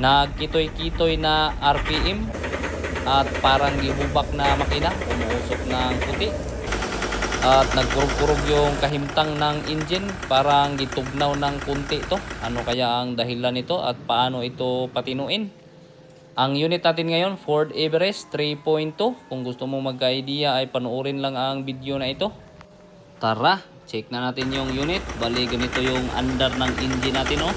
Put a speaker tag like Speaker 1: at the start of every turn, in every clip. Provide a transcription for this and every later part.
Speaker 1: nagkitoy-kitoy na RPM at parang gihubak na makina, umuusok ng puti at nagkurog-kurog yung kahimtang ng engine, parang gitugnaw ng kunti to. Ano kaya ang dahilan nito at paano ito patinuin? Ang unit natin ngayon, Ford Everest 3.2. Kung gusto mo magka-idea ay panoorin lang ang video na ito. Tara, check na natin yung unit. Bali ganito yung under ng engine natin, oh.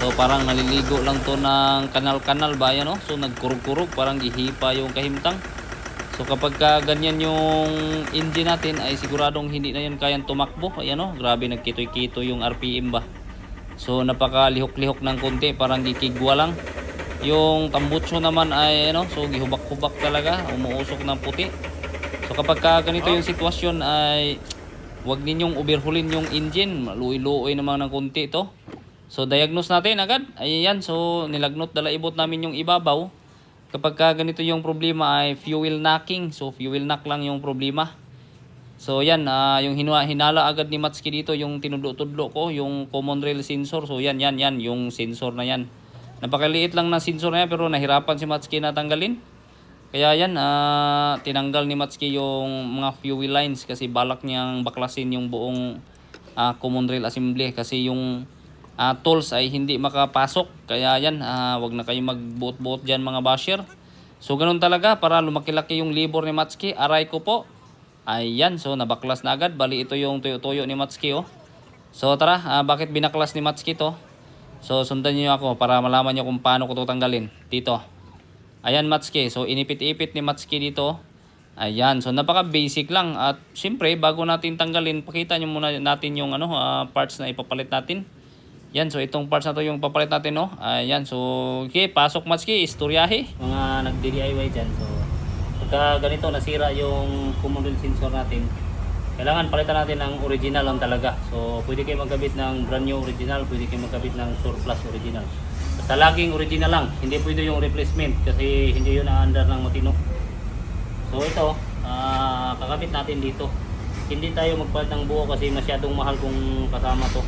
Speaker 1: So parang naliligo lang to ng kanal-kanal ba yan, oh. So nagkurog-kurog, parang gihipa yung kahimtang. So kapag ganyan yung engine natin ay siguradong hindi na yan kayang tumakbo. Ayan, oh, grabe nagkitoy-kitoy yung RPM ba. So napakalihok-lihok ng konti, parang gikigwa lang. Yung tambutso naman ay ano, so gihubak-hubak talaga, umuusok ng puti. So kapag ganito yung sitwasyon ay wag ninyong overhaulin yung engine, maluoy-luoy naman ng konti to. So diagnose natin agad. Ayan, so nilagnot dalaibot namin yung ibabaw. Kapag ganito yung problema ay fuel knocking. So fuel knock lang yung problema. So yan, yung hinala agad ni Matsuki dito, yung tinudlo-tudlo ko, yung common rail sensor. So yan, yung sensor na yan. Napakaliit lang ng sensor na yan pero nahirapan si Matsuki na tanggalin. Kaya yan, tinanggal ni Matsuki yung mga fuel lines kasi balak niyang baklasin yung buong common rail assembly kasi yung tools ay hindi makapasok. Kaya yan, wag na kayo magbuot-buot dyan mga basher. So ganun talaga para lumaki-laki yung labor ni Matsuki. Aray ko po. Ayan, so nabaklas na agad. Bali ito yung tuyo-tuyo ni Matsuki, oh. So tara, bakit binaklas ni Matsuki to? So sundan niyo ako para malaman niyo kung paano ko ito tanggalin. Dito. Ayan Matsuki. So inipit-ipit ni Matsuki dito. Ayan, so napaka basic lang. At syempre bago natin tanggalin, pakita niyo muna natin yung parts na ipapalit natin. Yan, so itong parts na to yung papalit natin, no? Ayan, so okay, pasok Matsuki, istoryahe. Mga nag-DIY dyan, so pagka ganito nasira yung common rail sensor natin, kailangan palitan natin ng original lang talaga. So pwede kayo magkabit ng brand new original, pwede kayo magkabit ng surplus original. Basta laging original lang, hindi pwede yung replacement kasi hindi yun na-under ng matino. So ito, kakabit natin dito. Hindi tayo magpalit ng buo kasi masyadong mahal kung kasama to.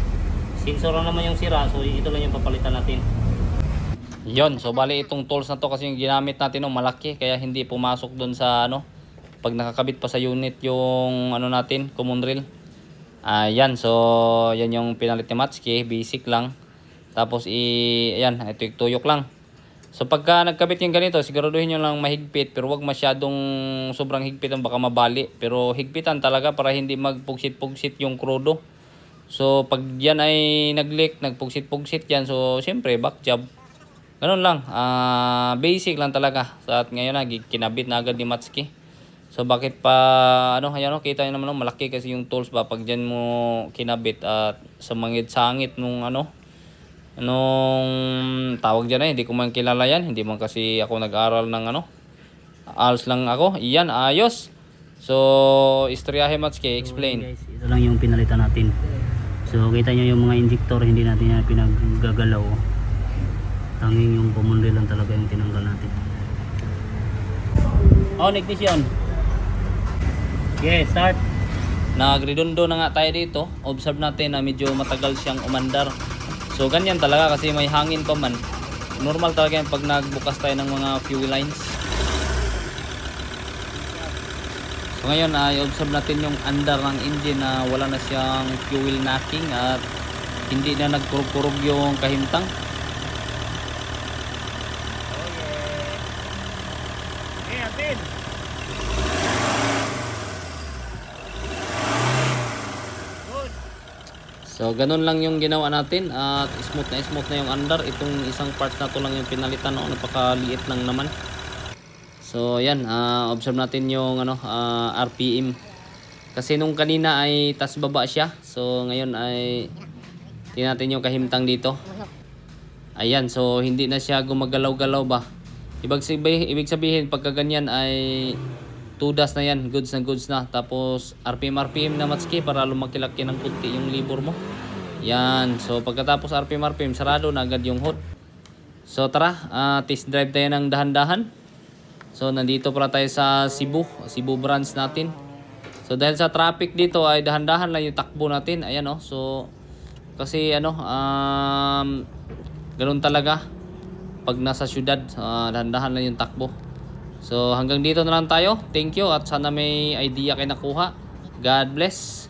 Speaker 1: Sensor lang naman yung sira, so ito lang yung papalitan natin. Yon, so bali itong tools na to kasi yung ginamit natin no, malaki kaya hindi pumasok doon sa pag nakakabit pa sa unit yung natin, common rail. Ayan, so yan yung pinalit ni Matsuki, basic lang. Tapos ayan, ito yung tuyok lang. So pagka nagkabit yung ganito, siguraduhin nyo lang mahigpit pero wag masyadong sobrang higpitan baka mabali. Pero higpitan talaga para hindi magpugsit-pugsit yung krudo. So pag yan ay nag-leak, nagpugsit-pugsit yan, so syempre back job. Ganun lang, basic lang talaga. So at ngayon kinabit na agad ni Matsuki. So bakit pa ayan kita niyo naman malaki kasi yung tools ba pag diyan mo kinabit at sa mangit-sangit nung anong tawag diyan hindi ko man kilala yan, hindi man kasi ako nag-aral ng ALS lang ako. Iyan, ayos. So istoryahe Matsuki, explain. So, guys, ito lang yung pinalitan natin. So kita nyo yung mga injector hindi natin yan pinaggagalaw. Tanging yung common rail lang talaga yung tinanggal natin. Ignition. Okay, start. Nagredondo na nga tayo dito. Observe natin na medyo matagal siyang umandar. So ganyan talaga kasi may hangin pa man. Normal talaga yan pag nagbukas tayo ng mga fuel lines. So ngayon i-observe natin yung andar ng engine na wala na siyang fuel knocking at hindi na nagkurog-kurog yung kahimtang. Okay, atin. Good. So ganun lang yung ginawa natin at smooth na yung andar. Itong isang part na to lang yung pinalitan, napakaliit lang naman. So yan, observe natin yung RPM. Kasi nung kanina ay tas baba siya. So ngayon ay tingnan natin yung kahimtang dito. Ayan, so hindi na siya gumagalaw-galaw ba. Ibig sabihin pagka ganyan ay tudas na yan, goods na. Tapos RPM na Matsuki para lumaki-laki ng kunti yung libor mo. Yan, so pagkatapos RPM sarado na agad yung hood. So tara, test drive tayo ng dahan-dahan. So nandito pala tayo sa Cebu branch natin. So dahil sa traffic dito ay dahan-dahan lang yung takbo natin. Ayan so kasi ganun talaga. pag nasa syudad, dahan-dahan lang yung takbo. So hanggang dito na lang tayo. Thank you at sana may idea kayo nakuha. God bless.